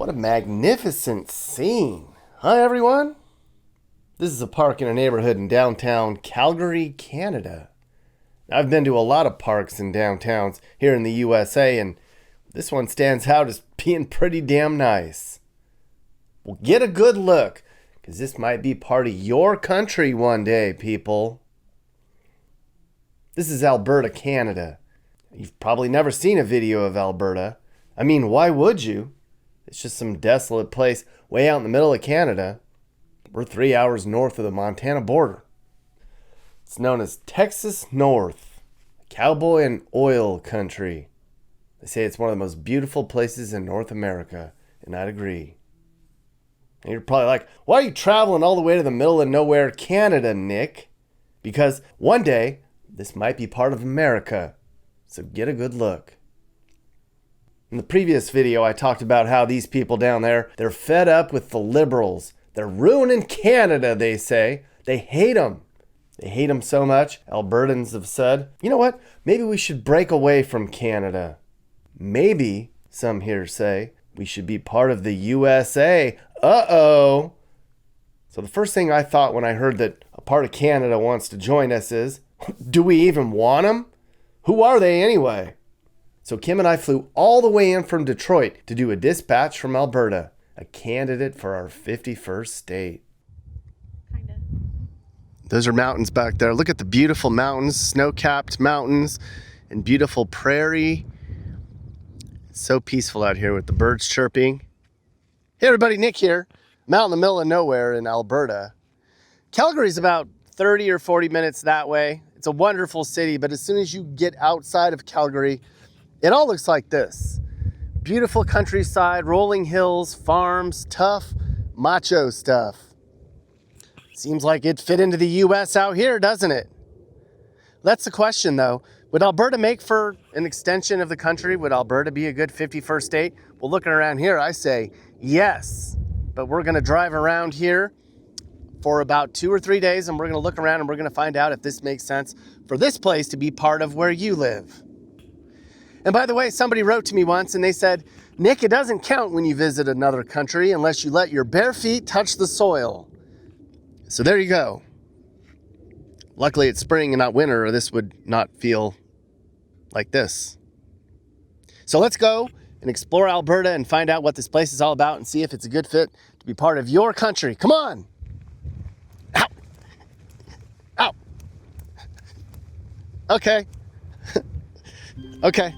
What a magnificent scene. Hi, everyone. This is a park in a neighborhood in downtown Calgary, Canada. I've been to a lot of parks and downtowns here in the USA, and this one stands out as being pretty damn nice. Well, get a good look, because this might be part of your country one day, people. This is Alberta, Canada. You've probably never seen a video of Alberta. I mean, why would you? It's just some desolate place way out in the middle of Canada. We're 3 hours north of the Montana border. It's known as Texas North, cowboy and oil country. They say it's one of the most beautiful places in North America, and I'd agree. And you're probably like, why are you traveling all the way to the middle of nowhere, Canada, Nick? Because one day, this might be part of America, so get a good look. In the previous video, I talked about how these people down there, they're fed up with the Liberals. They're ruining Canada, they say. They hate them. They hate them so much, Albertans have said, you know what? Maybe we should break away from Canada. Maybe, some here say, we should be part of the USA. Uh-oh. So the first thing I thought when I heard that a part of Canada wants to join us is, do we even want them? Who are they anyway? So Kim and I flew all the way in from Detroit to do a dispatch from Alberta, a candidate for our 51st state. Kinda. Those are mountains back there. Look at the beautiful mountains, snow-capped mountains, and beautiful prairie. It's so peaceful out here with the birds chirping. Hey everybody, Nick here. I'm out in the middle of nowhere in Alberta. Calgary's about 30 or 40 minutes that way. It's a wonderful city, but as soon as you get outside of Calgary, it all looks like this. Beautiful countryside, rolling hills, farms, tough, macho stuff. Seems like it fit into the US out here, doesn't it? That's the question though. Would Alberta make for an extension of the country? Would Alberta be a good 51st state? Well, looking around here, I say yes. But we're gonna drive around here for about 2 or 3 days and we're gonna look around and we're gonna find out if this makes sense for this place to be part of where you live. And by the way, somebody wrote to me once and they said, Nick, it doesn't count when you visit another country unless you let your bare feet touch the soil. So there you go. Luckily it's spring and not winter, or this would not feel like this. So let's go and explore Alberta and find out what this place is all about and see if it's a good fit to be part of your country. Come on. Ow. Ow. Okay. Okay.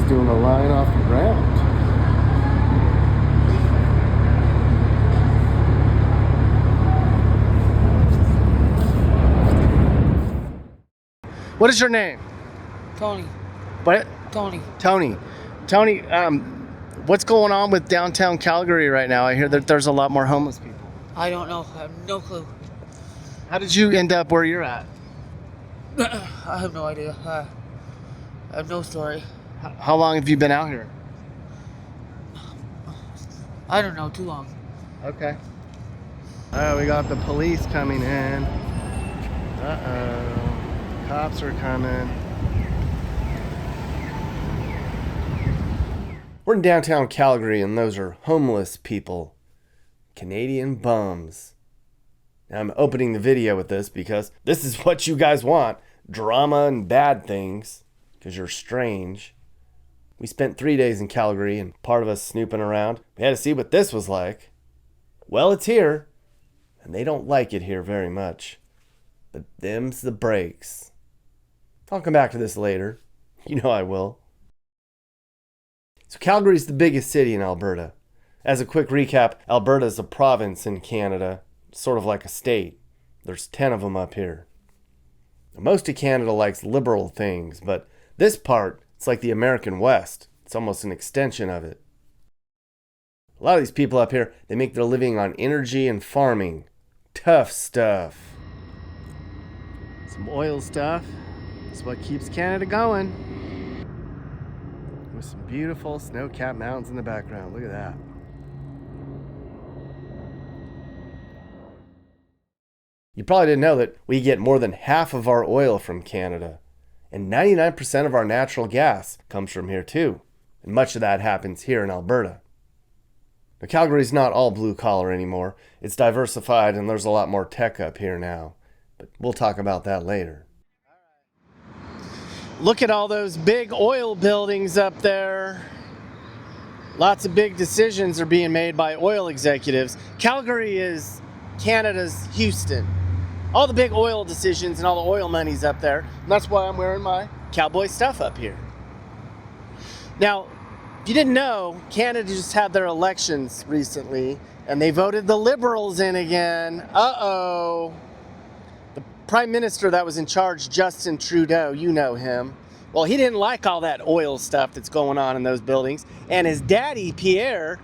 Doing a line off the ground. What is your name? Tony. What? Tony. Tony. Tony, what's going on with downtown Calgary right now? I hear that there's a lot more homeless people. I don't know. I have no clue. How did you end up where you're at? I have no idea. I have no story. How long have you been out here? I don't know. Too long. Okay. We got the police coming in. Cops are coming. We're in downtown Calgary and those are homeless people. Canadian bums. Now I'm opening the video with this because this is what you guys want. Drama and bad things. Because you're strange. We spent 3 days in Calgary and part of us snooping around. We had to see what this was like. Well, it's here. And they don't like it here very much. But them's the breaks. I'll come back to this later. You know I will. So Calgary's the biggest city in Alberta. As a quick recap, Alberta is a province in Canada. Sort of like a state. There's 10 of them up here. Most of Canada likes liberal things, but this part, it's like the American West. It's almost an extension of it. A lot of these people up here, they make their living on energy and farming. Tough stuff. Some oil stuff. It's what keeps Canada going. With some beautiful snow-capped mountains in the background. Look at that. You probably didn't know that we get more than half of our oil from Canada. And 99% of our natural gas comes from here too. And much of that happens here in Alberta. Now, Calgary's not all blue collar anymore. It's diversified and there's a lot more tech up here now. But we'll talk about that later. Look at all those big oil buildings up there. Lots of big decisions are being made by oil executives. Calgary is Canada's Houston. All the big oil decisions and all the oil money's up there. And that's why I'm wearing my cowboy stuff up here. Now, if you didn't know, Canada just had their elections recently and they voted the Liberals in again. Uh-oh. The Prime Minister that was in charge, Justin Trudeau, you know him. Well, he didn't like all that oil stuff that's going on in those buildings. And his daddy, Pierre,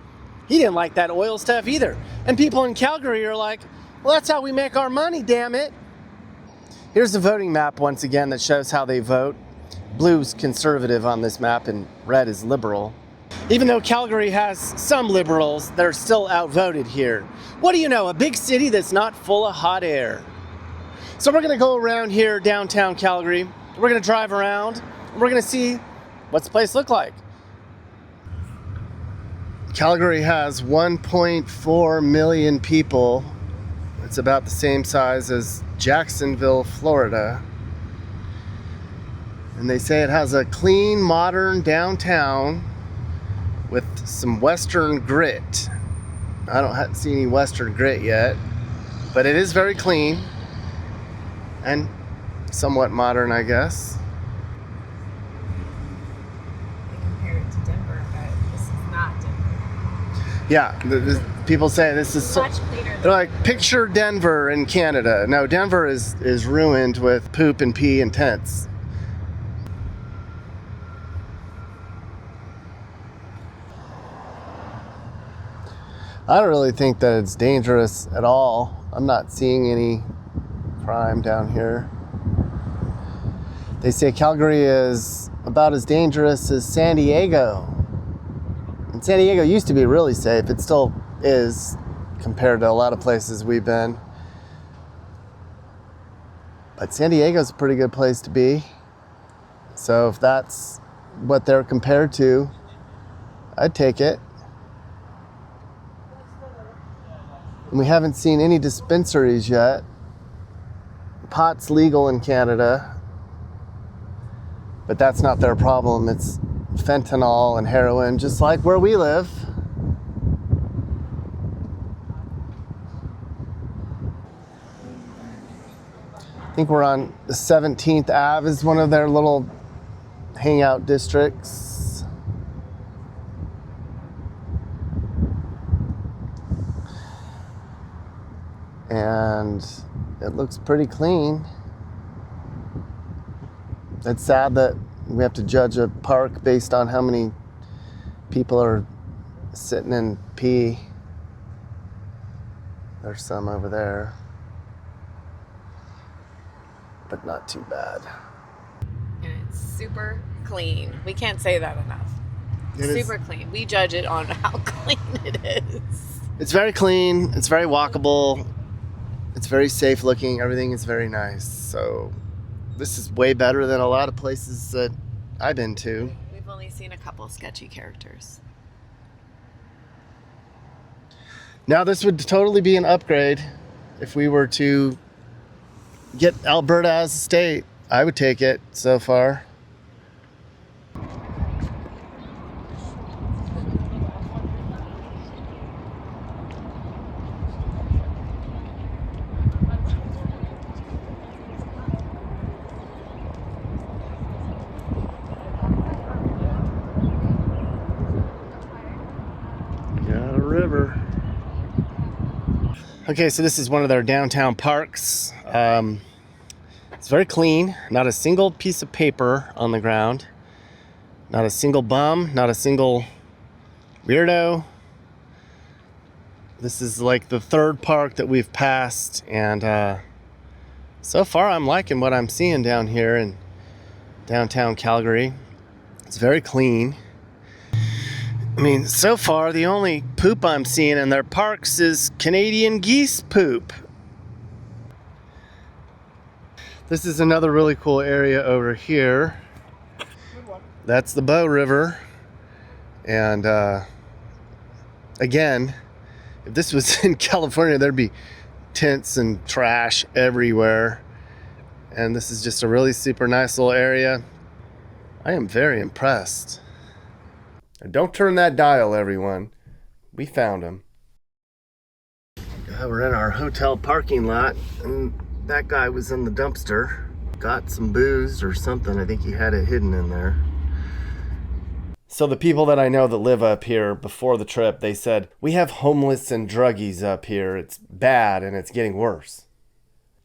he didn't like that oil stuff either. And people in Calgary are like, well, that's how we make our money, damn it. Here's the voting map once again that shows how they vote. Blue's conservative on this map and red is liberal. Even though Calgary has some liberals, they're still outvoted here. What do you know, a big city that's not full of hot air. So we're gonna go around here downtown Calgary. We're gonna drive around and we're gonna see what's the place look like. Calgary has 1.4 million people. It's about the same size as Jacksonville, Florida. And they say it has a clean, modern downtown with some Western grit. I don't see any Western grit yet, but it is very clean and somewhat modern, I guess. They compare it to Denver, but this is not Denver. Yeah, people say this is much cleaner. They're like, picture Denver in Canada. No, Denver is ruined with poop and pee and tents. I don't really think that it's dangerous at all. I'm not seeing any crime down here. They say Calgary is about as dangerous as San Diego. And San Diego used to be really safe. It still is compared to a lot of places we've been. But San Diego's a pretty good place to be. So if that's what they're compared to, I'd take it. And we haven't seen any dispensaries yet. Pot's legal in Canada, but that's not their problem. It's fentanyl and heroin, just like where we live. I think we're on the 17th Ave is one of their little hangout districts. And it looks pretty clean. It's sad that we have to judge a park based on how many people are sitting in pee. There's some over there, but not too bad. And it's super clean. We can't say that enough. Super clean. We judge it on how clean it is. It's very clean. It's very walkable. It's very safe looking. Everything is very nice. So this is way better than a lot of places that I've been to. We've only seen a couple sketchy characters. Now this would totally be an upgrade if we were to get Alberta as a state. I would take it so far. Got a river. Okay, so this is one of their downtown parks. It's very clean. Not a single piece of paper on the ground. Not a single bum. Not a single weirdo. This is like the third park that we've passed, and So far, I'm liking what I'm seeing down here in downtown Calgary. It's very clean. I mean, so far, the only poop I'm seeing in their parks is Canadian geese poop. This is another really cool area over here. That's the Bow River. And again, if this was in California, there'd be tents and trash everywhere. And this is just a really super nice little area. I am very impressed. Don't turn that dial, everyone. We found him. We're in our hotel parking lot, and that guy was in the dumpster. Got some booze or something. I think he had it hidden in there. So the people that I know that live up here before the trip, they said, we have homeless and druggies up here. It's bad and it's getting worse.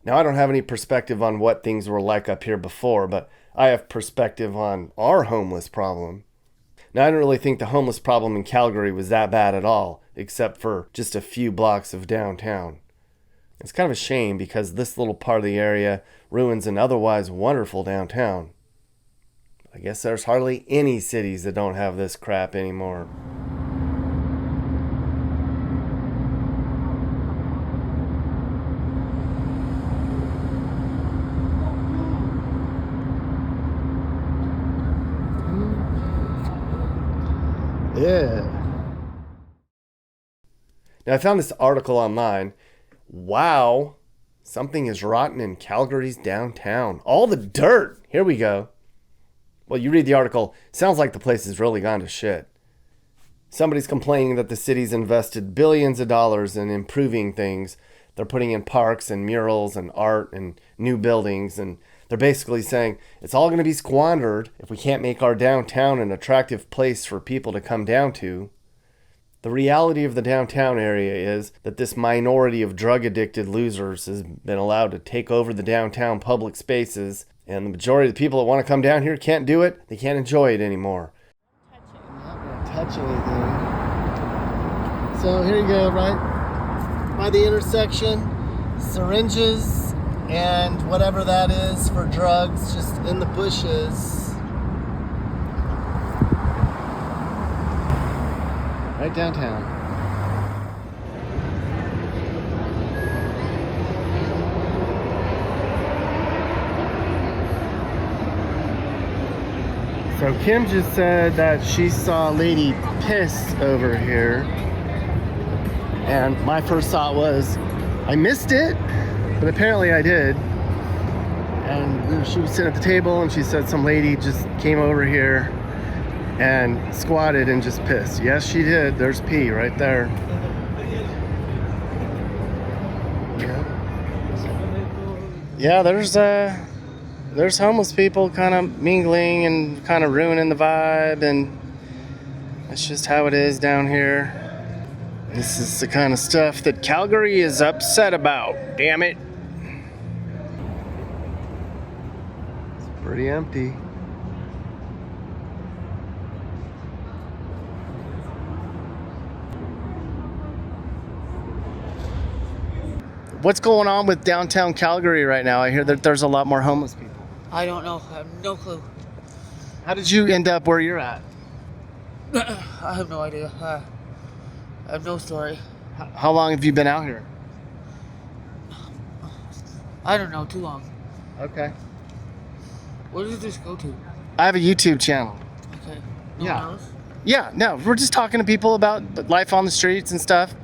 Now, I don't have any perspective on what things were like up here before, but I have perspective on our homeless problem. Now, I don't really think the homeless problem in Calgary was that bad at all, except for just a few blocks of downtown. It's kind of a shame because this little part of the area ruins an otherwise wonderful downtown. I guess there's hardly any cities that don't have this crap anymore. Yeah. Now, I found this article online. Wow, something is rotten in Calgary's downtown. All the dirt. Here we go. Well, you read the article. Sounds like the place has really gone to shit. Somebody's complaining that the city's invested billions of dollars in improving things. They're putting in parks and murals and art and new buildings, and they're basically saying it's all going to be squandered if we can't make our downtown an attractive place for people to come down to. The reality of the downtown area is that this minority of drug-addicted losers has been allowed to take over the downtown public spaces, and the majority of the people that want to come down here can't do it. They can't enjoy it anymore. I'm not going to touch anything. So here you go, right by the intersection, syringes and whatever that is for drugs just in the bushes. Right downtown. So Kim just said that she saw a lady piss over here. And my first thought was, I missed it, but apparently I did. And she was sitting at the table and she said some lady just came over here and squatted and just pissed. Yes, she did. There's pee right there. Yeah, there's homeless people kind of mingling and kind of ruining the vibe, and that's just how it is down here. This is the kind of stuff that Calgary is upset about. Damn it. It's pretty empty. What's going on with downtown Calgary right now? I hear that there's a lot more homeless people. I don't know. I have no clue. How did you end up where you're at? I have no idea. I have no story. How long have you been out here? I don't know. Too long. Okay. Where did this go to? I have a YouTube channel. Okay. Yeah. One else? Yeah, no, we're just talking to people about life on the streets and stuff.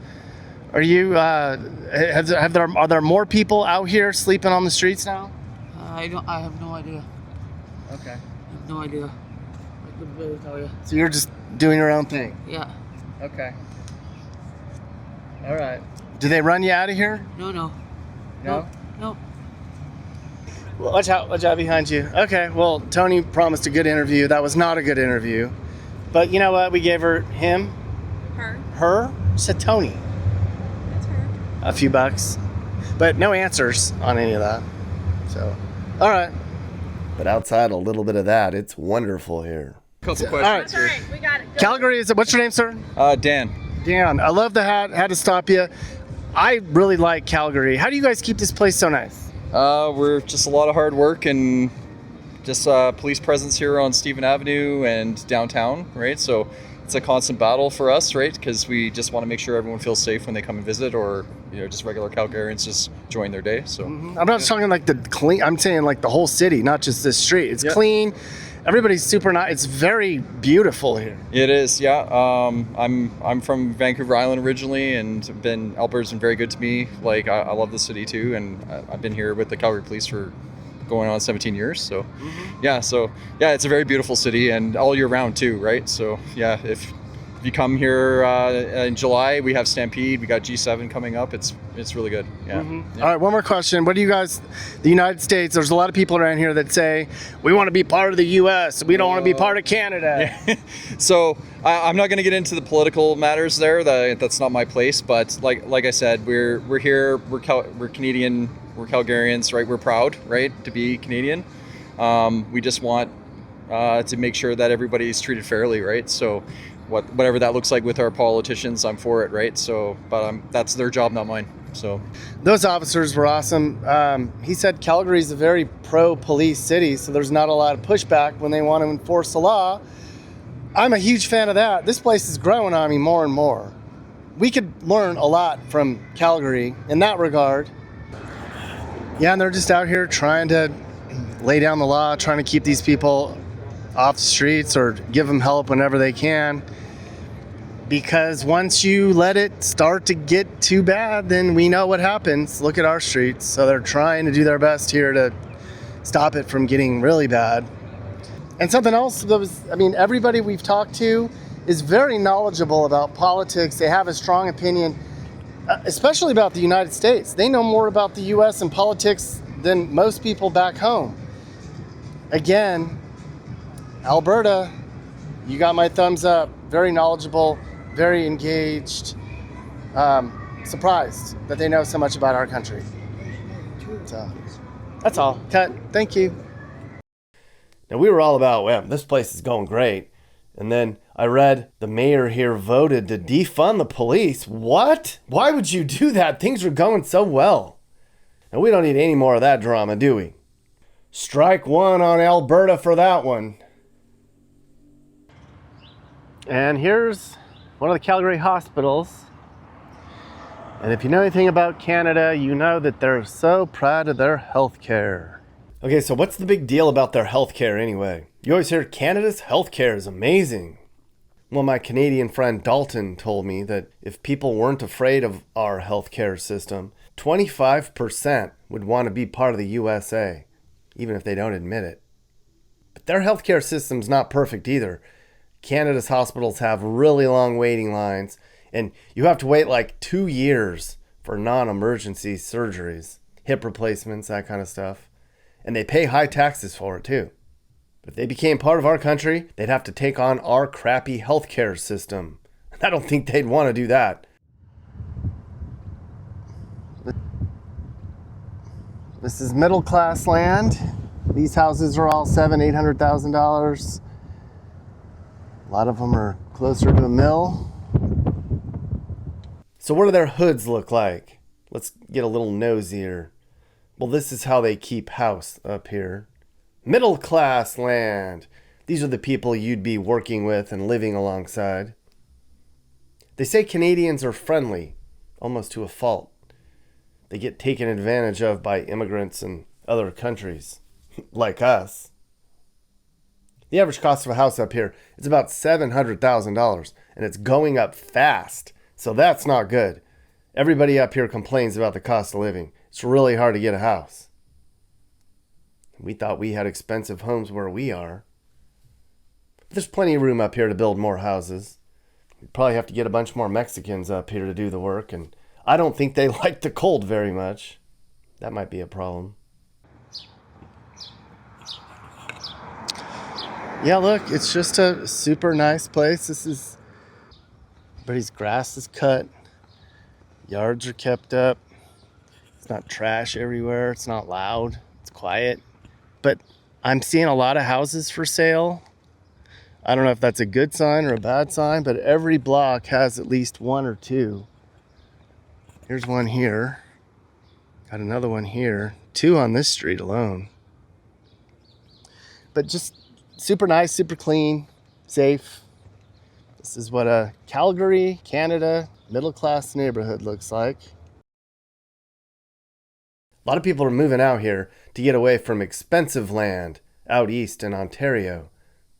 Are you, are there more people out here sleeping on the streets now? I have no idea. Okay. I have no idea. I couldn't really tell you. So you're just doing your own thing? Yeah. Okay. All right. Do they run you out of here? No. No? No. Well, watch out behind you. Okay, well, Tony promised a good interview. That was not a good interview. But you know what? We gave him? Her? Said Tony. That's her. A few bucks. But no answers on any of that. So, all right. But outside a little bit of that, it's wonderful here. Couple questions. All right. That's all right. We got it. Go. Calgary, what's your name, sir? Dan. Dan. I love the hat. Had to stop you. I really like Calgary. How do you guys keep this place so nice? We're just a lot of hard work and just police presence here on Stephen Avenue and downtown, right? So it's a constant battle for us, right? Because we just want to make sure everyone feels safe when they come and visit, or just regular Calgarians just enjoying their day. So I'm not talking like the clean. I'm saying like the whole city, not just this street. It's clean. Everybody's super nice. It's very beautiful here. It is, yeah. I'm from Vancouver Island originally, and Alberta's been very good to me. Like I love the city too, and I've been here with the Calgary Police for going on 17 years. So it's a very beautiful city, and all year round too, right? So yeah, if you come here in July, we have Stampede, we got G7 coming up. It's really good. Yeah. All right, one more question. What do you guys, the United States, there's a lot of people around here that say, we want to be part of the U.S., we don't want to be part of Canada. Yeah. So I'm not going to get into the political matters there. That's not my place. But like I said, we're here, we're Canadian, we're Calgarians, right? We're proud, right, to be Canadian. We just want to make sure that everybody's treated fairly, right? So whatever that looks like with our politicians, I'm for it, right? So, but that's their job, not mine. So, those officers were awesome. He said Calgary's a very pro-police city, so there's not a lot of pushback when they want to enforce the law. I'm a huge fan of that. This place is growing on me more and more. We could learn a lot from Calgary in that regard. Yeah, and they're just out here trying to lay down the law, trying to keep these people off the streets or give them help whenever they can. Because once you let it start to get too bad, then we know what happens. Look at our streets. So they're trying to do their best here to stop it from getting really bad. And something else everybody we've talked to is very knowledgeable about politics. They have a strong opinion, especially about the United States. They know more about the U.S. and politics than most people back home. Again, Alberta, you got my thumbs up. Very knowledgeable, very engaged. Surprised that they know so much about our country. So that's all. Cut. Thank you. Now we were all about, well, this place is going great. And then I read the mayor here voted to defund the police. What? Why would you do that? Things were going so well. And we don't need any more of that drama, do we? Strike one on Alberta for that one. And here's one of the Calgary hospitals. And if you know anything about Canada, you know that they're so proud of their healthcare. Okay, so what's the big deal about their healthcare anyway? You always hear Canada's healthcare is amazing. Well, my Canadian friend Dalton told me that if people weren't afraid of our healthcare system, 25% would want to be part of the USA, even if they don't admit it. But their healthcare system's not perfect either. Canada's hospitals have really long waiting lines, and you have to wait like 2 years for non-emergency surgeries, hip replacements, that kind of stuff. And they pay high taxes for it too. If they became part of our country, they'd have to take on our crappy healthcare system. I don't think they'd want to do that. This is middle class land. These houses are all $700,000-$800,000. A lot of them are closer to a mill. So what do their hoods look like? Let's get a little nosier. Well, this is how they keep house up here. Middle class land. These are the people you'd be working with and living alongside. They say Canadians are friendly, almost to a fault. They get taken advantage of by immigrants in other countries, like us. The average cost of a house up here is about $700,000, and it's going up fast, so that's not good. Everybody up here complains about the cost of living. It's really hard to get a house. We thought we had expensive homes where we are. But there's plenty of room up here to build more houses. We'd probably have to get a bunch more Mexicans up here to do the work, and I don't think they like the cold very much. That might be a problem. Yeah, look, it's just a super nice place. Everybody's grass is cut. Yards are kept up. It's not trash everywhere. It's not loud. It's quiet. But I'm seeing a lot of houses for sale. I don't know if that's a good sign or a bad sign, but every block has at least one or two. Here's one here. Got another one here. 2 on this street alone. But just super nice, super clean, safe. This is what a Calgary, Canada, middle-class neighborhood looks like. A lot of people are moving out here to get away from expensive land out east in Ontario.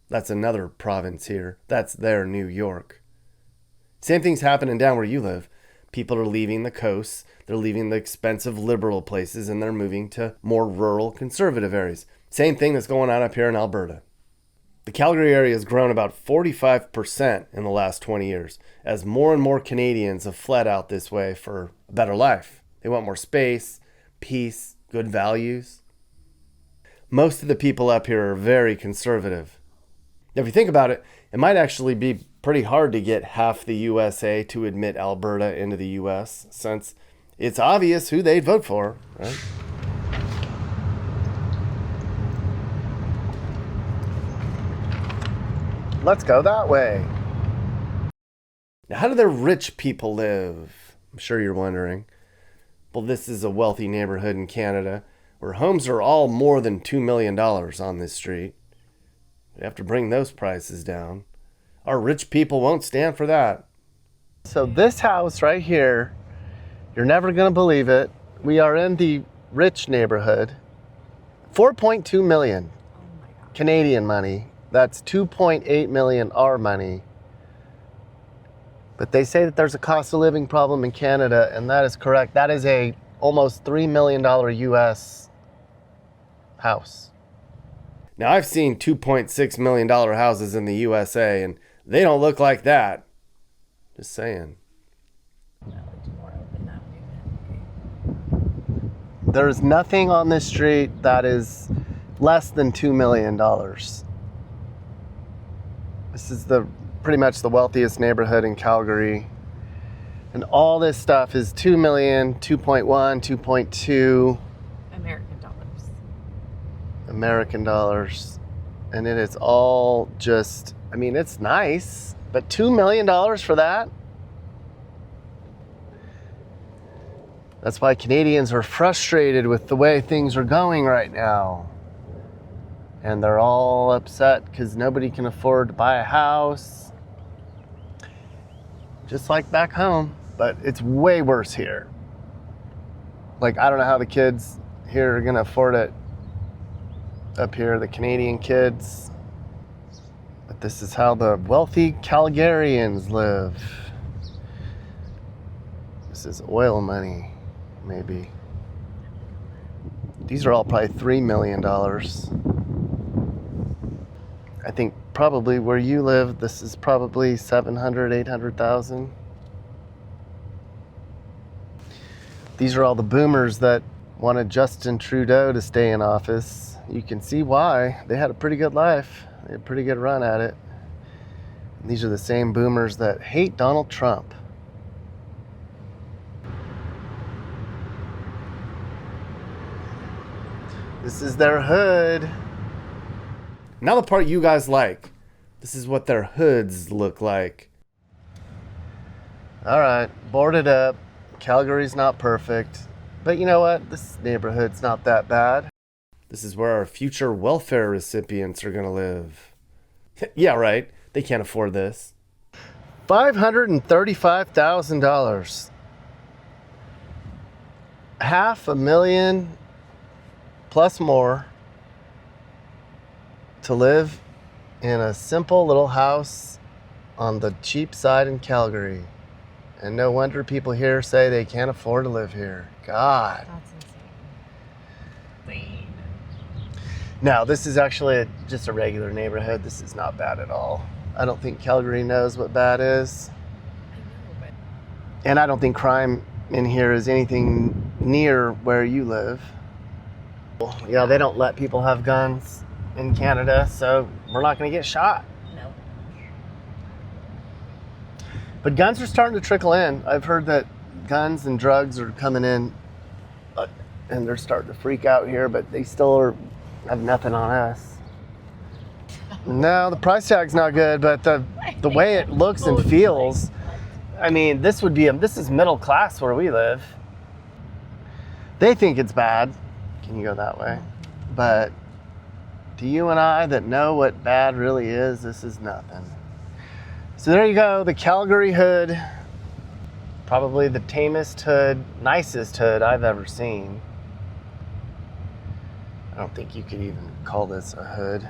That's another province here. That's their New York. Same thing's happening down where you live. People are leaving the coasts, they're leaving the expensive liberal places, and they're moving to more rural conservative areas. Same thing that's going on up here in Alberta. The Calgary area has grown about 45% in the last 20 years as more and more Canadians have fled out this way for a better life. They want more space, peace, good values. Most of the people up here are very conservative. If you think about it, it might actually be pretty hard to get half the USA to admit Alberta into the US, since it's obvious who they'd vote for, right? Let's go that way. Now, how do the rich people live? I'm sure you're wondering. Well, this is a wealthy neighborhood in Canada where homes are all more than $2 million on this street. We have to bring those prices down. Our rich people won't stand for that. So this house right here, you're never going to believe it. We are in the rich neighborhood. 4.2 million Canadian money. That's 2.8 million our money. But they say that there's a cost of living problem in Canada, and that is correct. That is a almost $3 million US house. Now, I've seen $2.6 million houses in the USA, and they don't look like that. Just saying. There's nothing on this street that is less than $2 million. This is pretty much the wealthiest neighborhood in Calgary. And all this stuff is 2 million, 2.1, 2.2 American dollars. And it is all just, I mean, it's nice, but $2 million for that? That's why Canadians are frustrated with the way things are going right now. And they're all upset because nobody can afford to buy a house. Just like back home, but it's way worse here. Like, I don't know how the kids here are gonna afford it up here, the Canadian kids. But this is how the wealthy Calgarians live. This is oil money, maybe. These are all probably $3 million. I think probably where you live, this is probably 700, 800,000. These are all the boomers that wanted Justin Trudeau to stay in office. You can see why. They had a pretty good life. They had a pretty good run at it. And these are the same boomers that hate Donald Trump. This is their hood. Now the part you guys like. This is what their hoods look like. All right, boarded up. Calgary's not perfect. But you know what? This neighborhood's not that bad. This is where our future welfare recipients are going to live. Yeah, right. They can't afford this. $535,000. $500,000 plus more to live in a simple little house on the cheap side in Calgary. And no wonder people here say they can't afford to live here. God. That's insane. Now, this is actually just a regular neighborhood. This is not bad at all. I don't think Calgary knows what bad is. And I don't think crime in here is anything near where you live. Yeah, they don't let people have guns in Canada, so we're not going to get shot. No. But guns are starting to trickle in. I've heard that guns and drugs are coming in, and they're starting to freak out here, but they still have nothing on us. No, the price tag's not good, but the way it looks and feels, I mean, this is middle class where we live. They think it's bad. can you go that way? But to you and I that know what bad really is, this is nothing. So there you go, the Calgary hood. Probably the tamest hood, nicest hood I've ever seen. I don't think you could even call this a hood.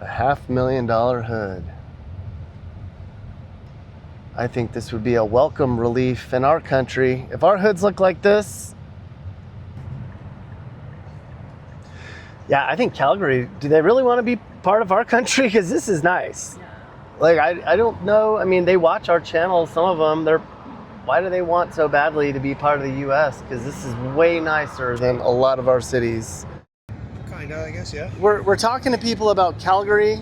A $500,000 hood. I think this would be a welcome relief in our country. If our hoods look like this, yeah, I think Calgary, do they really want to be part of our country? Because this is nice. Like, I don't know. I mean, they watch our channel, some of them. Why do they want so badly to be part of the U.S.? Because this is way nicer than a lot of our cities. Kinda, I guess, yeah. We're talking to people about Calgary.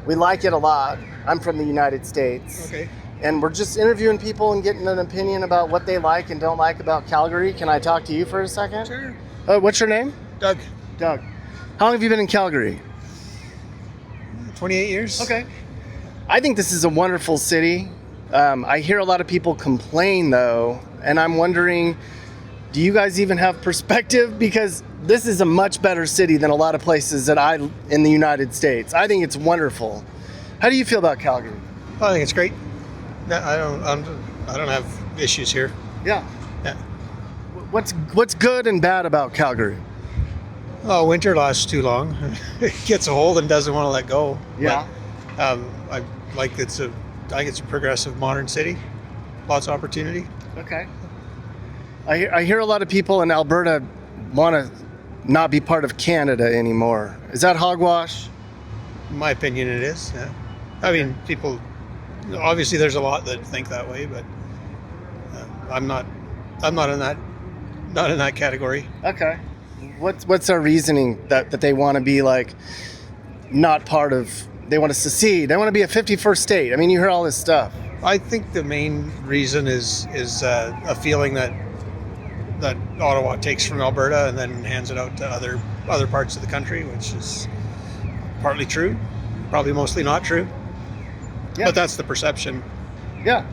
We like it a lot. I'm from the United States. Okay. And we're just interviewing people and getting an opinion about what they like and don't like about Calgary. Can I talk to you for a second? Sure. What's your name? Doug. Doug. How long have you been in Calgary? 28 years. Okay. I think this is a wonderful city. I hear a lot of people complain though, and I'm wondering, do you guys even have perspective? Because this is a much better city than a lot of places in the United States. I think it's wonderful. How do you feel about Calgary? I think it's great. I don't have issues here. Yeah. Yeah. What's good and bad about Calgary? Oh, winter lasts too long. It gets old and doesn't want to let go. Yeah. But, I think it's a progressive modern city. Lots of opportunity. Okay. I hear a lot of people in Alberta want to not be part of Canada anymore. Is that hogwash? In my opinion, it is. Yeah. I mean, people. Obviously, there's a lot that think that way, but I'm not in that category. Okay. What's their reasoning that they want to be like not part of? They want to secede. They want to be a 51st state. I mean, you hear all this stuff. I think the main reason is a feeling that Ottawa takes from Alberta and then hands it out to other parts of the country, which is partly true, probably mostly not true. Yeah. But that's the perception. Yeah.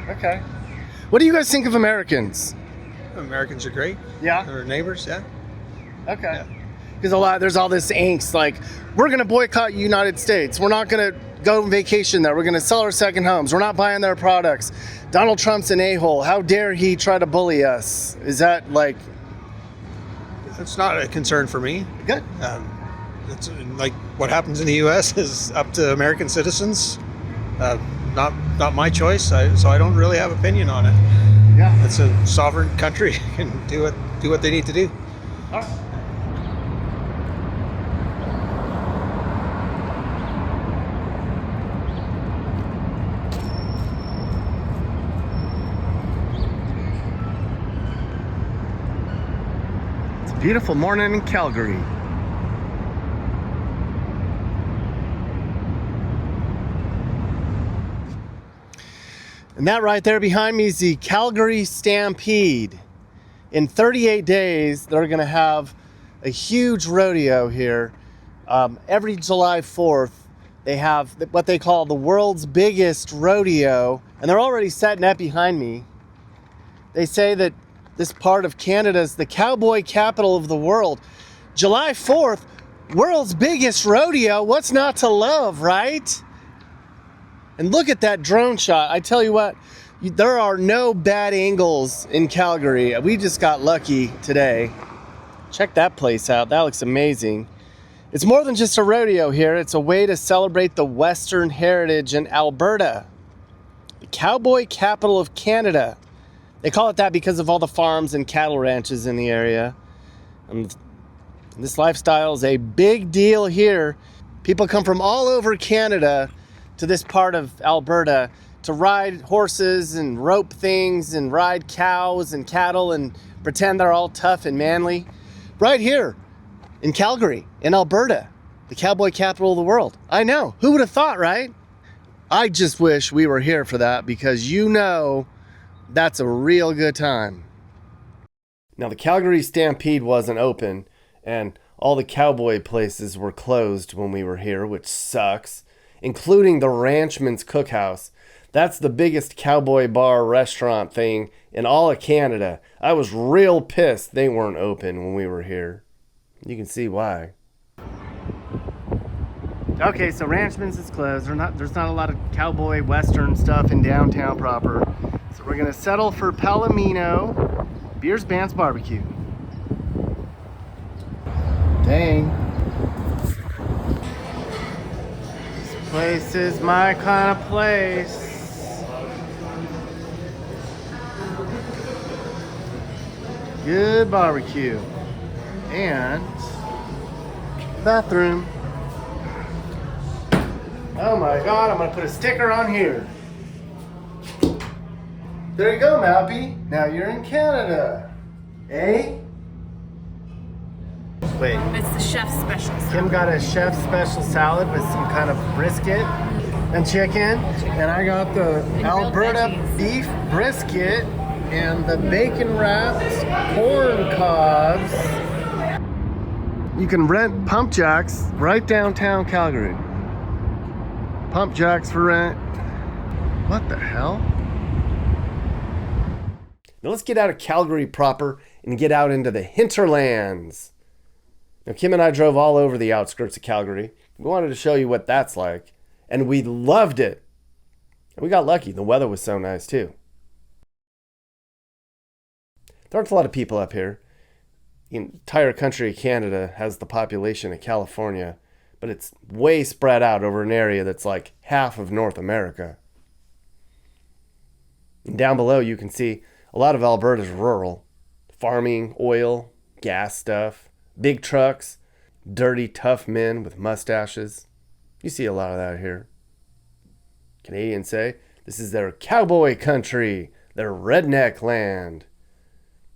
Okay. What do you guys think of Americans? Americans are great. Yeah. They're neighbors. Yeah. Okay. Because there's all this angst, like, we're going to boycott United States. We're not going to go on vacation there. We're going to sell our second homes. We're not buying their products. Donald Trump's an a-hole. How dare he try to bully us? Is that like... It's not a concern for me. Good. It's like what happens in the U.S. is up to American citizens. Not my choice. So I don't really have opinion on it. Yeah. It's a sovereign country and do what they need to do. All right. Beautiful morning in Calgary. And that right there behind me is the Calgary Stampede. In 38 days, they're going to have a huge rodeo here. Every July 4th, they have what they call the world's biggest rodeo, and they're already setting up behind me. They say that this part of Canada is the cowboy capital of the world. July 4th, world's biggest rodeo. What's not to love, right? And look at that drone shot. I tell you what, there are no bad angles in Calgary. We just got lucky today. Check that place out. That looks amazing. It's more than just a rodeo here. It's a way to celebrate the Western heritage in Alberta, the cowboy capital of Canada. They call it that because of all the farms and cattle ranches in the area. And this lifestyle is a big deal here. People come from all over Canada to this part of Alberta to ride horses and rope things and ride cows and cattle and pretend they're all tough and manly. Right here in Calgary, in Alberta, the cowboy capital of the world. I know. Who would have thought, right? I just wish we were here for that because that's a real good time. Now, the Calgary Stampede wasn't open, and all the cowboy places were closed when we were here, which sucks, including the Ranchman's Cookhouse. That's the biggest cowboy bar restaurant thing in all of Canada. I was real pissed they weren't open when we were here. You can see why. Okay, so Ranchman's is closed. There's not a lot of cowboy western stuff in downtown proper. So we're gonna settle for Palomino Beers, Bands, Barbecue. Dang. This place is my kind of place. Good barbecue. And bathroom. Oh my God, I'm gonna put a sticker on here. There you go, Mappy. Now you're in Canada. Eh? Wait. It's the chef's special. Kim got a chef's special salad with some kind of brisket and chicken. And I got the Alberta beef brisket and the bacon wrapped corn cobs. You can rent pump jacks right downtown Calgary. Pump jacks for rent. What the hell? Now let's get out of Calgary proper and get out into the hinterlands. Now Kim and I drove all over the outskirts of Calgary. We wanted to show you what that's like, and we loved it. And we got lucky. The weather was so nice too. There aren't a lot of people up here. The entire country of Canada has the population of California, but it's way spread out over an area that's like half of North America. And down below you can see a lot of Alberta's rural. Farming, oil, gas stuff, big trucks, dirty, tough men with mustaches. You see a lot of that here. Canadians say this is their cowboy country, their redneck land.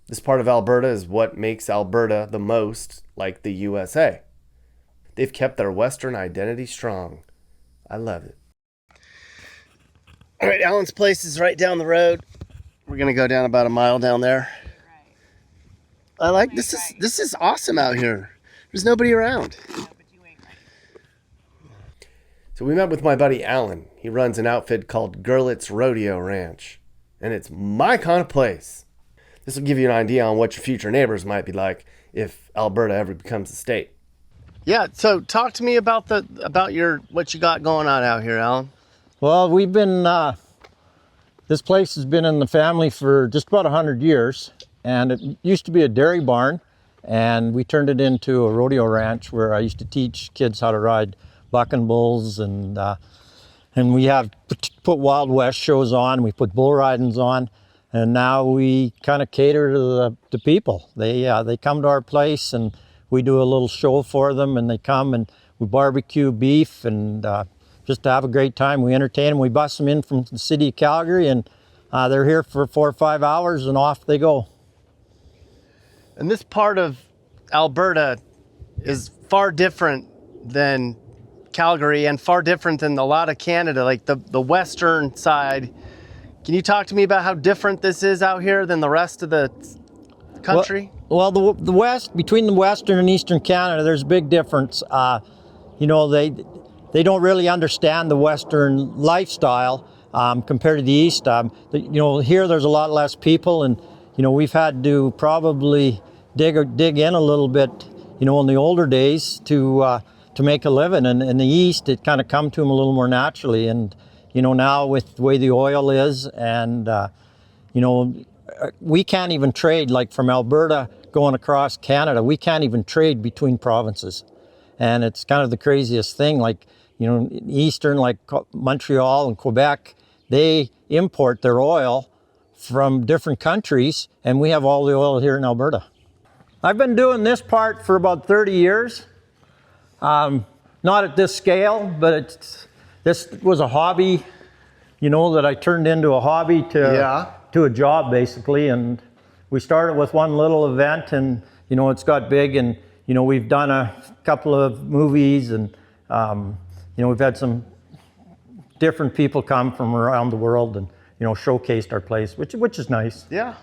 This part of Alberta is what makes Alberta the most like the USA. They've kept their Western identity strong. I love it. All right, Alan's place is right down the road. We're gonna go down about a mile down there. I like this. This is awesome out here. There's nobody around. So we met with my buddy Alan. He runs an outfit called Gurlitt's Rodeo Ranch, and it's my kind of place. This will give you an idea on what your future neighbors might be like if Alberta ever becomes a state. Yeah, so talk to me about what you got going on out here, Alan. Well, we've been, this place has been in the family for just about 100 years, and it used to be a dairy barn, and we turned it into a rodeo ranch where I used to teach kids how to ride bucking bulls, and we have put Wild West shows on, we put bull ridings on, and now we kind of cater to the people. They come to our place and we do a little show for them, and they come and we barbecue beef and just to have a great time. We entertain them. We bus them in from the city of Calgary, and they're here for 4 or 5 hours and off they go. And this part of Alberta is far different than Calgary and far different than a lot of Canada, like the western side. Can you talk to me about how different this is out here than the rest of the country? Well, the west, between the western and eastern Canada, there's a big difference. You know, they don't really understand the western lifestyle compared to the east. You know, here there's a lot less people, and you know, we've had to probably dig in a little bit, you know, in the older days to make a living. And in the east, it kind of come to them a little more naturally. And you know, now with the way the oil is, and you know, we can't even trade, like from Alberta going across Canada, we can't even trade between provinces. And it's kind of the craziest thing. Like, you know, eastern, like Montreal and Quebec, they import their oil from different countries, and we have all the oil here in Alberta. I've been doing this part for about 30 years. Not at this scale, but this was a hobby, you know, that I turned into a hobby to a job, basically. And we started with one little event, and you know, it's got big, and you know, we've done a couple of movies, and you know, we've had some different people come from around the world and you know, showcased our place, which is nice. Yeah.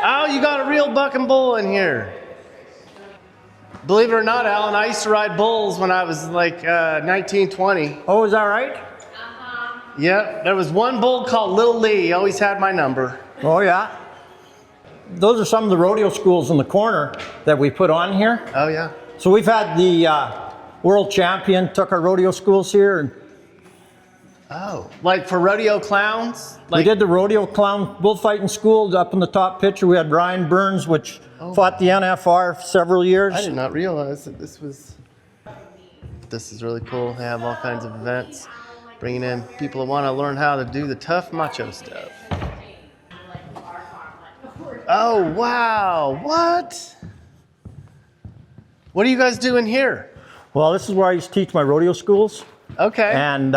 Oh, you got a real bucking bull in here. Believe it or not, Alan, I used to ride bulls when I was like 19, 20. Oh, is that right? Yep, there was one bull called Little Lee. He always had my number. Oh yeah. Those are some of the rodeo schools in the corner that we put on here. Oh, yeah. So we've had the world champion took our rodeo schools here, and Oh, like for rodeo clowns? we Like, did the rodeo clown bullfighting school up in the top picture. We had Ryan Burns, which fought the NFR for several years. I did not realize that this was. This is really cool. They have all kinds of events, bringing in people who want to learn how to do the tough macho stuff. Oh, wow. What? What are you guys doing here? Well, this is where I used to teach my rodeo schools. Okay. And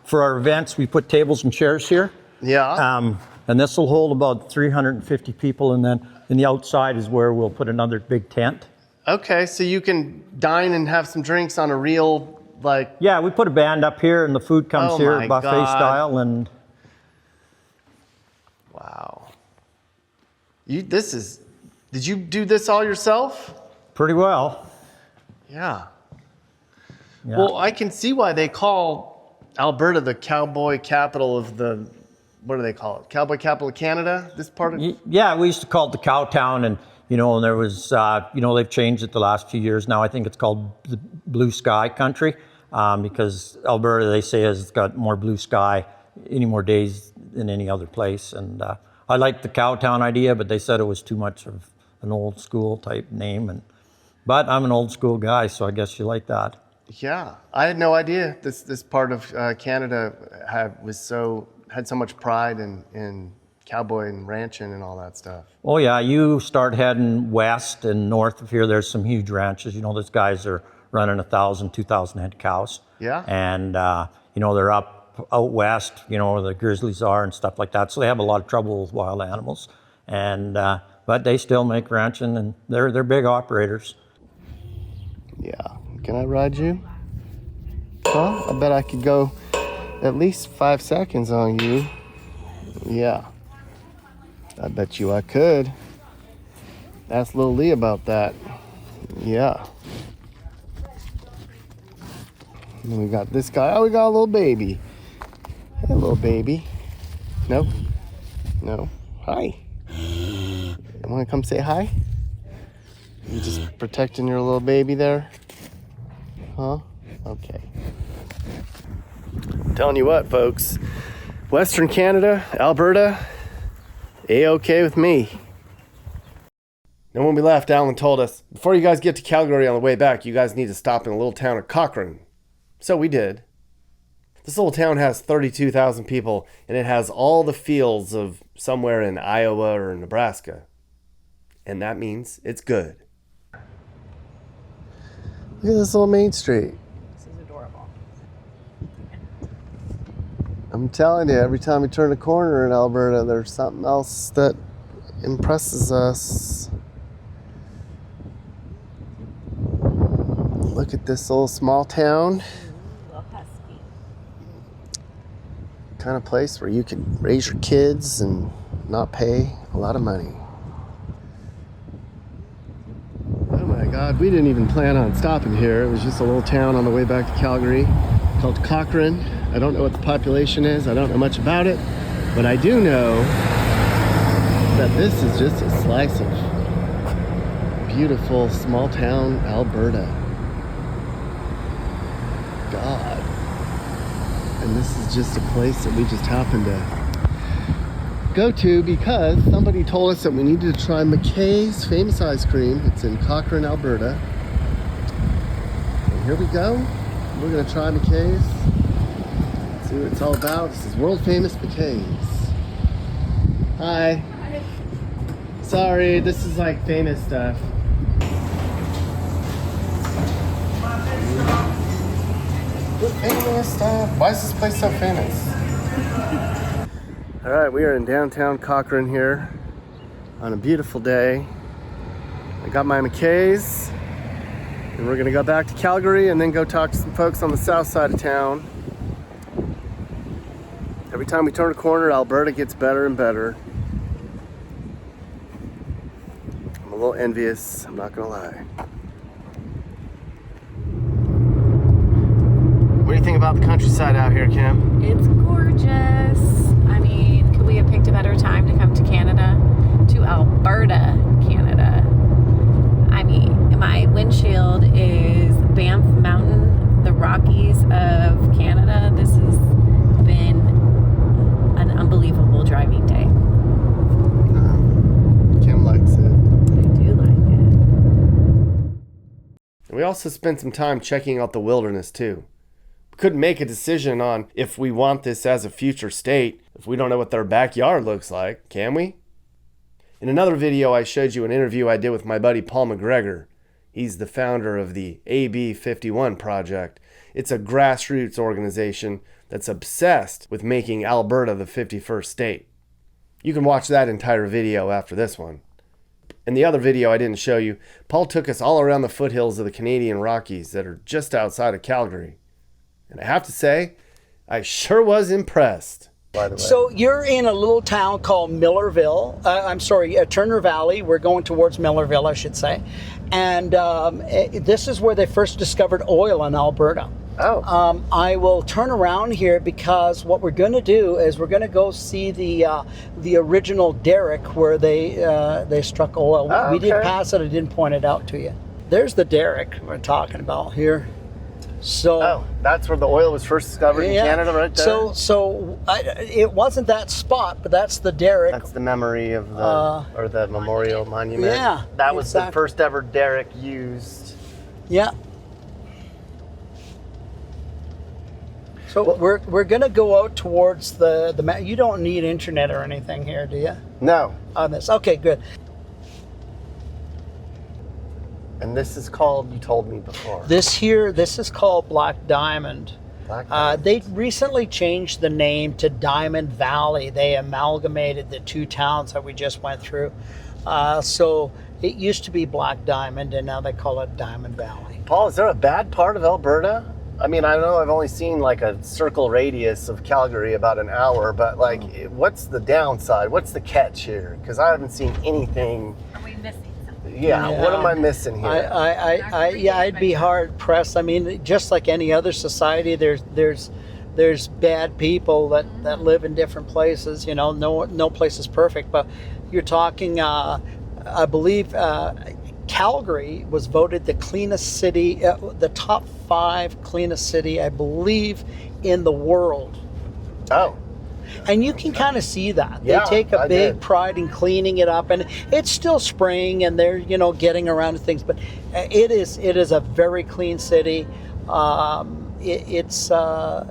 for our events, we put tables and chairs here. Yeah. And this will hold about 350 people. And then in the outside is where we'll put another big tent. Okay, so you can dine and have some drinks on a real, like. Yeah, we put a band up here and the food comes Oh here my buffet God. style. And Wow. Did you do this all yourself? pretty well. Yeah. Yeah. Well, I can see why they call Alberta the cowboy capital of the, what do they call it? Cowboy capital of Canada? This part of. Yeah, we used to call it the cow town, and and there was, they've changed it the last few years. Now I think it's called the blue sky country because Alberta, they say, has got more blue sky any more days than any other place. And I liked the cow town idea, but they said it was too much of an old school type name. But I'm an old school guy, so I guess you like that. Yeah, I had no idea this part of Canada had so much pride in cowboy and ranching and all that stuff. Oh yeah, you start heading west and north of here, there's some huge ranches. Those guys are running 1,000, 2,000 head cows. Yeah. And, they're up out west, where the grizzlies are and stuff like that. So they have a lot of trouble with wild animals. And, but they still make ranching and they're big operators. Yeah. Can I ride you? Huh? I bet I could go at least 5 seconds on you. Yeah. I bet you I could. Ask Lil Lee about that. Yeah. And then we got this guy. Oh, we got a little baby. Hey, little baby. No? No. Hi. You want to come say hi? You just protecting your little baby there? Huh? Okay. Telling you what, folks. Western Canada, Alberta, A-okay with me. And when we left, Alan told us, before you guys get to Calgary on the way back, you guys need to stop in the little town of Cochrane. So we did. This little town has 32,000 people, and it has all the feels of somewhere in Iowa or Nebraska. And that means it's good. Look at this little main street. This is adorable. I'm telling you, every time we turn a corner in Alberta, there's something else that impresses us. Look at this little small town. Little husky. Kind of place where you can raise your kids and not pay a lot of money. Oh my God, we didn't even plan on stopping here. It was just a little town on the way back to Calgary called Cochrane. I don't know what the population is. I don't know much about it, but I do know that this is just a slice of beautiful small town Alberta. God. And this is just a place that we just happened to go to because somebody told us that we needed to try McKay's famous ice cream. It's in Cochrane, Alberta. And here we go. We're gonna try McKay's. See what it's all about. This is world famous McKay's. Hi. Sorry, this is like famous stuff. Famous stuff. Why is this place so famous? All right, we are in downtown Cochrane here on a beautiful day. I got my McKay's, and we're gonna go back to Calgary and then go talk to some folks on the south side of town. Every time we turn a corner, Alberta gets better and better. I'm a little envious, I'm not gonna lie. What do you think about the countryside out here, Cam? It's gorgeous. I mean, could we have picked a better time to come to Canada? To Alberta, Canada. I mean, my windshield is Banff Mountain, the Rockies of Canada. This has been an unbelievable driving day. Kim likes it. I do like it. We also spent some time checking out the wilderness too. We couldn't make a decision on if we want this as a future state if we don't know what their backyard looks like, can we? In another video, I showed you an interview I did with my buddy Paul McGregor. He's the founder of the AB 51 Project. It's a grassroots organization that's obsessed with making Alberta the 51st state. You can watch that entire video after this one. In the other video I didn't show you, Paul took us all around the foothills of the Canadian Rockies that are just outside of Calgary. And I have to say, I sure was impressed. By the way. So you're in a little town called Millerville. Turner Valley. We're going towards Millerville, I should say. And this is where they first discovered oil in Alberta. Oh. I will turn around here because what we're going to do is we're going to go see the original derrick where they struck oil. Oh, We did okay. pass it. I didn't point it out to you. There's the derrick we're talking about here. So. Oh, that's where the oil was first discovered in Canada, right there? It wasn't that spot, but that's the derrick. That's the memory of the, or the memorial monument. Yeah, That was the exactly. first ever derrick used. Yeah. So we're gonna go out towards the map. You don't need internet or anything here, do you? No. On this, okay, good. And this is called, you told me before. This is called Black Diamond. Black Diamond. They recently changed the name to Diamond Valley. They amalgamated the two towns that we just went through. So it used to be Black Diamond, and now they call it Diamond Valley. Paul, is there a bad part of Alberta? I mean, I know I've only seen like a circle radius of Calgary about an hour, but like, what's the downside? What's the catch here? Because I haven't seen anything. Are we missing something? Yeah, what am I missing here? I'd be hard pressed. I mean, just like any other society, there's bad people that live in different places. You know, no place is perfect. But you're talking, I believe, Calgary was voted the cleanest city, the top 5 cleanest city, I believe, in the world. Oh. And you can kind of see that. They Yeah, take a I big did. pride in cleaning it up, and it's still spring, and they're getting around to things. But it is a very clean city. It's I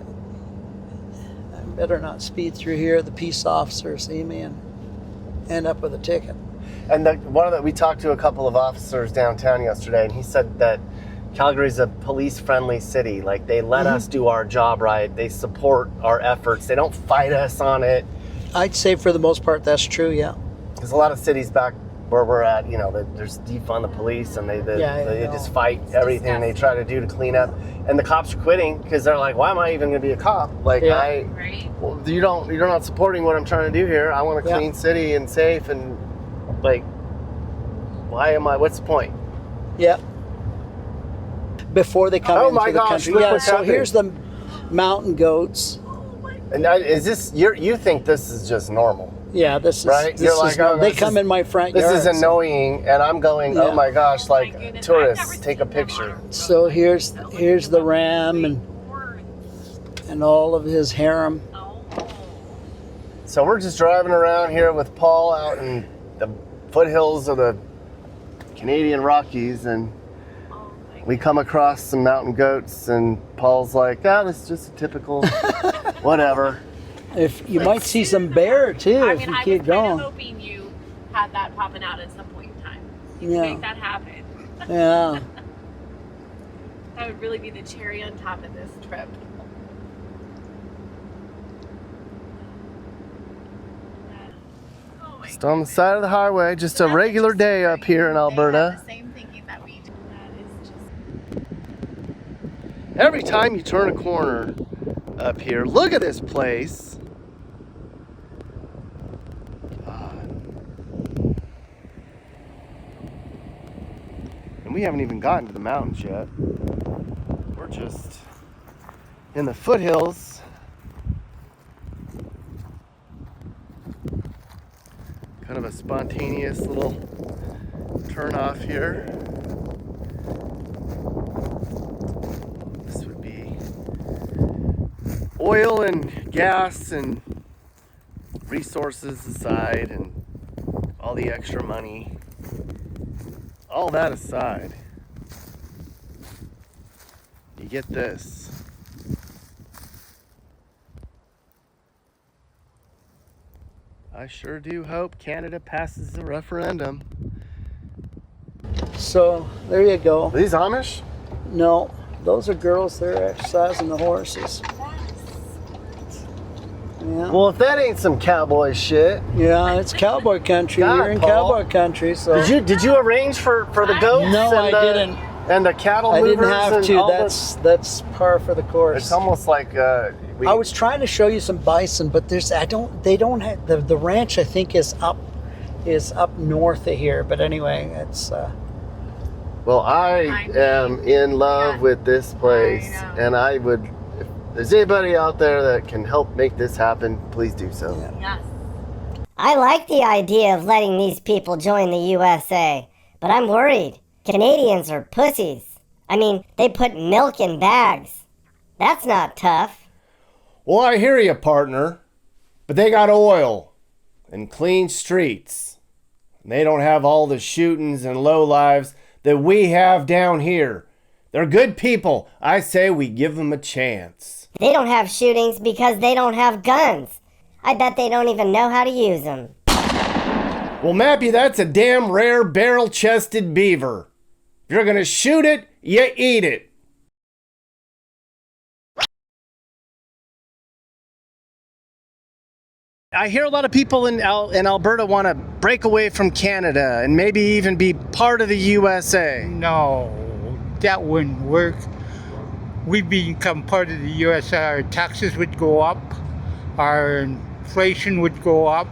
better not speed through here. The peace officer see me and end up with a ticket. And we talked to a couple of officers downtown yesterday, and he said that Calgary's a police-friendly city. Like, they let us do our job right. They support our efforts. They don't fight us on it. I'd say for the most part that's true, yeah. Because a lot of cities back where we're at, there's defund the police, and they just fight everything they try to do to clean up. And the cops are quitting because they're like, why am I even going to be a cop? Like, Right? well, you're not supporting what I'm trying to do here. I want a clean city and safe, and like, what's the point? Yeah. Before they come Oh into my the gosh, country. look Yeah, what's so happening. here's the mountain goats. And now, is this, you think this is just normal, Yeah, this is right? This is they this come is- in my front This yard. is annoying, and I'm going, oh Yeah. my gosh, like, goodness, I've tourists, never take a seen them picture. So here's the ram and all of his harem. So we're just driving around here with Paul out in the foothills of the Canadian Rockies, and we come across some mountain goats, and Paul's like, this is just a typical whatever. If you might see some bear too I if mean, you I keep was kind going. of hoping you had that popping out at some point in time. You could Yeah. make that happen. Yeah. That would really be the cherry on top of this trip. Oh my Just on the side of the highway, just a regular day up here in Alberta. The same thinking that we do. That is just. Every time you turn a corner up here, look at this place. God. And we haven't even gotten to the mountains yet. We're just in the foothills Kind of a spontaneous little turn off here. This would be oil and gas and resources aside, and all the extra money, all that aside, you get this. I sure do hope Canada passes the referendum. So there you go. Are these Amish? No, those are girls. They're exercising the horses. Yeah. Well, if that ain't some cowboy shit. Yeah, it's cowboy country. God, You're in Paul. cowboy country, so. Did you arrange for the goats? No, and I the, didn't. And the cattle I movers? didn't have and to. all That's par for the course. It's almost like I was trying to show you some bison, but they don't have the ranch. I think is up north of here. But anyway, it's. Well, I am in love with this place, and I would. If there's anybody out there that can help make this happen, please do so. Yes. I like the idea of letting these people join the USA, but I'm worried. Canadians are pussies. I mean, they put milk in bags. That's not tough. Well, I hear you, partner, but they got oil and clean streets. And they don't have all the shootings and lowlives that we have down here. They're good people. I say we give them a chance. They don't have shootings because they don't have guns. I bet they don't even know how to use them. Well, Mappy, that's a damn rare barrel-chested beaver. If you're gonna shoot it, you eat it. I hear a lot of people in Alberta want to break away from Canada and maybe even be part of the USA. No, that wouldn't work. We become part of the USA, our taxes would go up, our inflation would go up,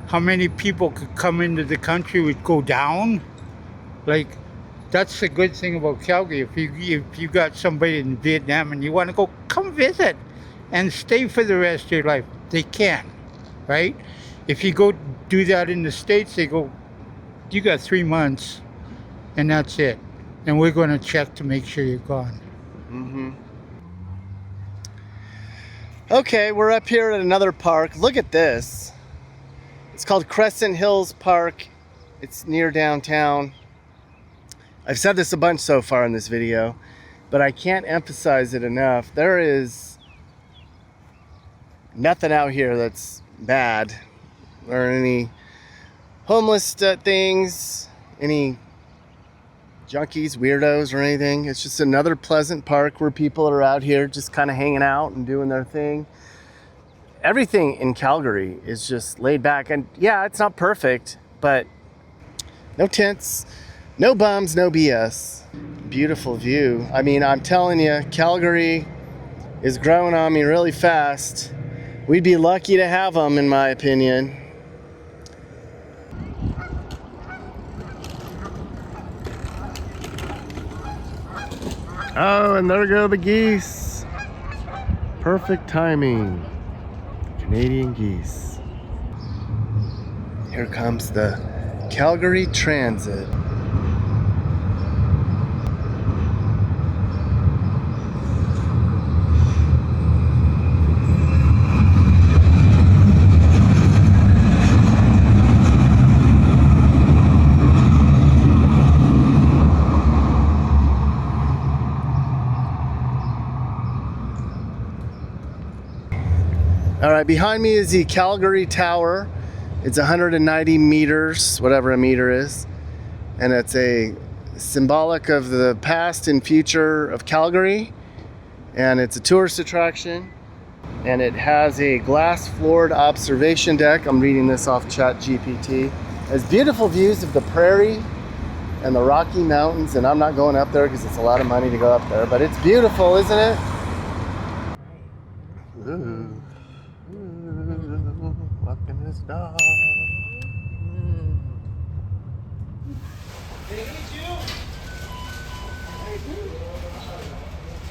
how many people could come into the country would go down. Like, that's the good thing about Calgary. If you got somebody in Vietnam and you want to go, come visit and stay for the rest of your life, they can, right? If you go do that in the States, they go, you got 3 months and that's it. And we're going to check to make sure you're gone. Mm-hmm. Okay, we're up here at another park. Look at this. It's called Crescent Hills Park. It's near downtown. I've said this a bunch so far in this video, but I can't emphasize it enough. There is nothing out here that's bad, or any homeless things, any junkies, weirdos, or anything. It's just another pleasant park where people are out here just kind of hanging out and doing their thing. Everything in Calgary is just laid back, and yeah, it's not perfect, but no tents, no bums, no BS. Beautiful view. I mean, I'm telling you, Calgary is growing on me really fast. We'd be lucky to have them, in my opinion. Oh, and there go the geese. Perfect timing. Canadian geese. Here comes the Calgary Transit. All right, behind me is the Calgary Tower. It's 190 meters, whatever a meter is. And it's a symbolic of the past and future of Calgary. And it's a tourist attraction. And it has a glass-floored observation deck. I'm reading this off ChatGPT. It has beautiful views of the prairie and the Rocky Mountains. And I'm not going up there because it's a lot of money to go up there. But it's beautiful, isn't it? Ooh. Walking his dog.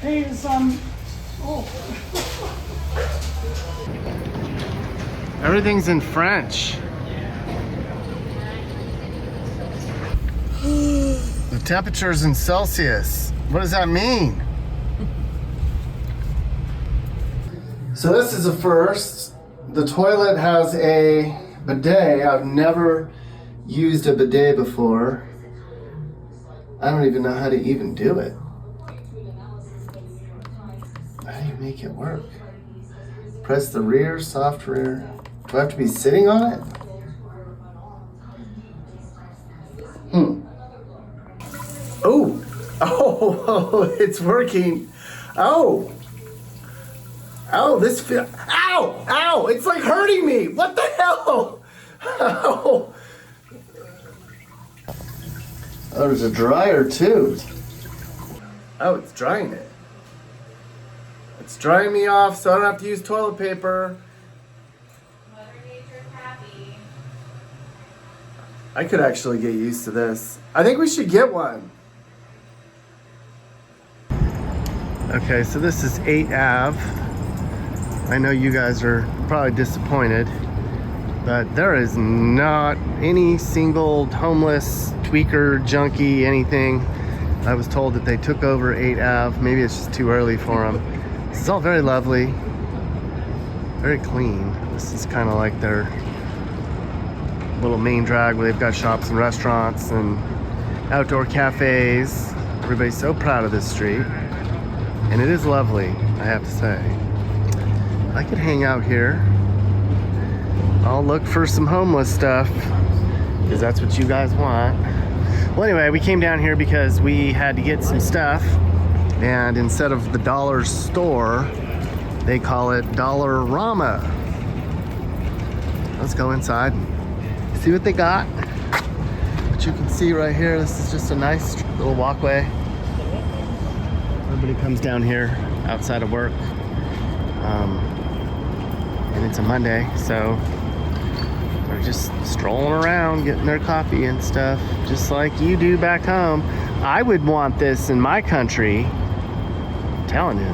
Hey, son. Everything's in French. The temperature's in Celsius. What does that mean? So this is a first. The toilet has a bidet. I've never used a bidet before. I don't even know how to even do it. How do you make it work? Press the rear, soft rear. Do I have to be sitting on it? Oh, oh, it's working. Oh, this feel. Ow, it's like hurting me. What the hell? Ow. Oh, there's a dryer too. Oh, it's drying it. It's drying me off so I don't have to use toilet paper. Mother Nature's happy. I could actually get used to this. I think we should get one. Okay, so this is 8 Ave. I know you guys are probably disappointed, but there is not any single homeless, tweaker, junkie, anything. I was told that they took over 8 Ave. Maybe it's just too early for them. This is all very lovely, very clean. This is kind of like their little main drag where they've got shops and restaurants and outdoor cafes. Everybody's so proud of this street. And it is lovely, I have to say. I could hang out here. I'll look for some homeless stuff, because that's what you guys want. Well, anyway, we came down here because we had to get some stuff. And instead of the dollar store, they call it Dollarama. Let's go inside and see what they got. What you can see right here, this is just a nice little walkway. Everybody comes down here outside of work, and it's a Monday, so they're just strolling around getting their coffee and stuff, just like you do back home. I would want this in my country, I'm telling you.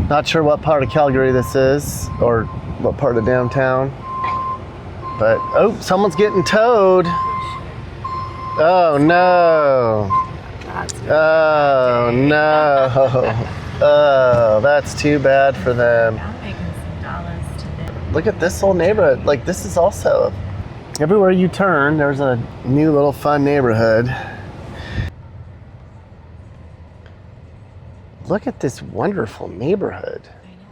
Not sure what part of Calgary this is, or what part of downtown, but oh, someone's getting towed. Oh no. Oh no. Oh, that's too bad for them. I'm making some dollars today. Look at this whole neighborhood. Like, this is also, everywhere you turn, there's a new little fun neighborhood. Look at this wonderful neighborhood. I know.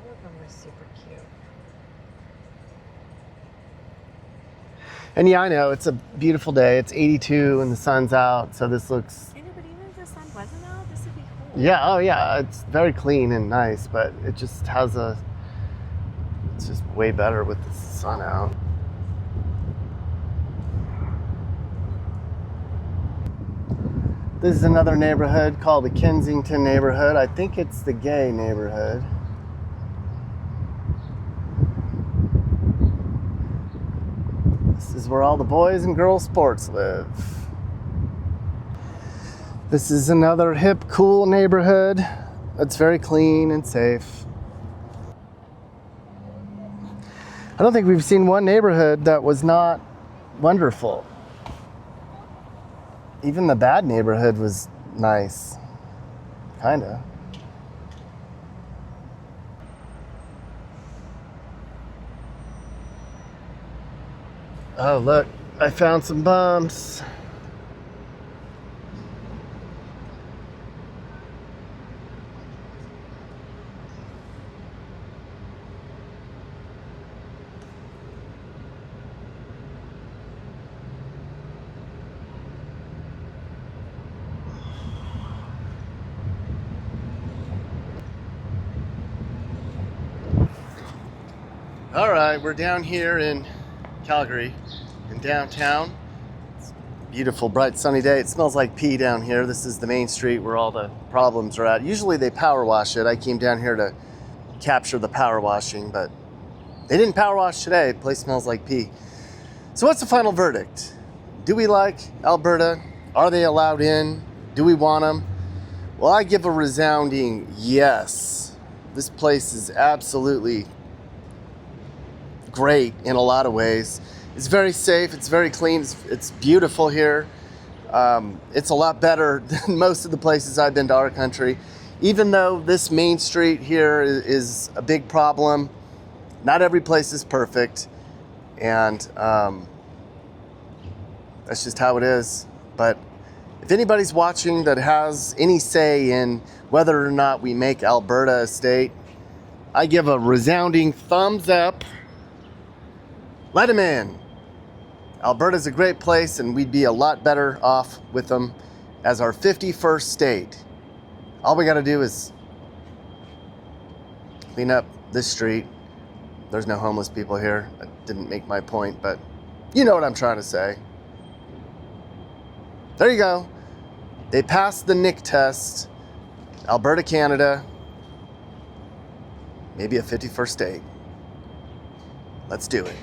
All of them are super cute. And yeah, I know, it's a beautiful day. It's 82 and the sun's out, so this looks... I know, but even if the sun wasn't out, this would be cool. Yeah, oh yeah, it's very clean and nice, but it just has a... It's just way better with the sun out. This is another neighborhood called the Kensington neighborhood. I think it's the gay neighborhood. This is where all the boys and girls sports live. This is another hip, cool neighborhood. It's very clean and safe. I don't think we've seen one neighborhood that was not wonderful. Even the bad neighborhood was nice. Kinda. Oh, look, I found some bumps. All right, we're down here in Calgary, in downtown. It's a beautiful, bright, sunny day. It smells like pee down here. This is the main street where all the problems are at. Usually they power wash it. I came down here to capture the power washing, but they didn't power wash today. The place smells like pee. So what's the final verdict? Do we like Alberta? Are they allowed in? Do we want them? Well, I give a resounding yes. This place is absolutely great in a lot of ways. It's very safe. It's very clean. It's beautiful here. It's a lot better than most of the places I've been to our country. Even though this main street here is a big problem, not every place is perfect. And that's just how it is. But if anybody's watching that has any say in whether or not we make Alberta a state, I give a resounding thumbs up. Let them in. Alberta's a great place, and we'd be a lot better off with them as our 51st state. All we gotta do is clean up this street. There's no homeless people here. I didn't make my point, but you know what I'm trying to say. There you go. They passed the NIC test. Alberta, Canada. Maybe a 51st state. Let's do it.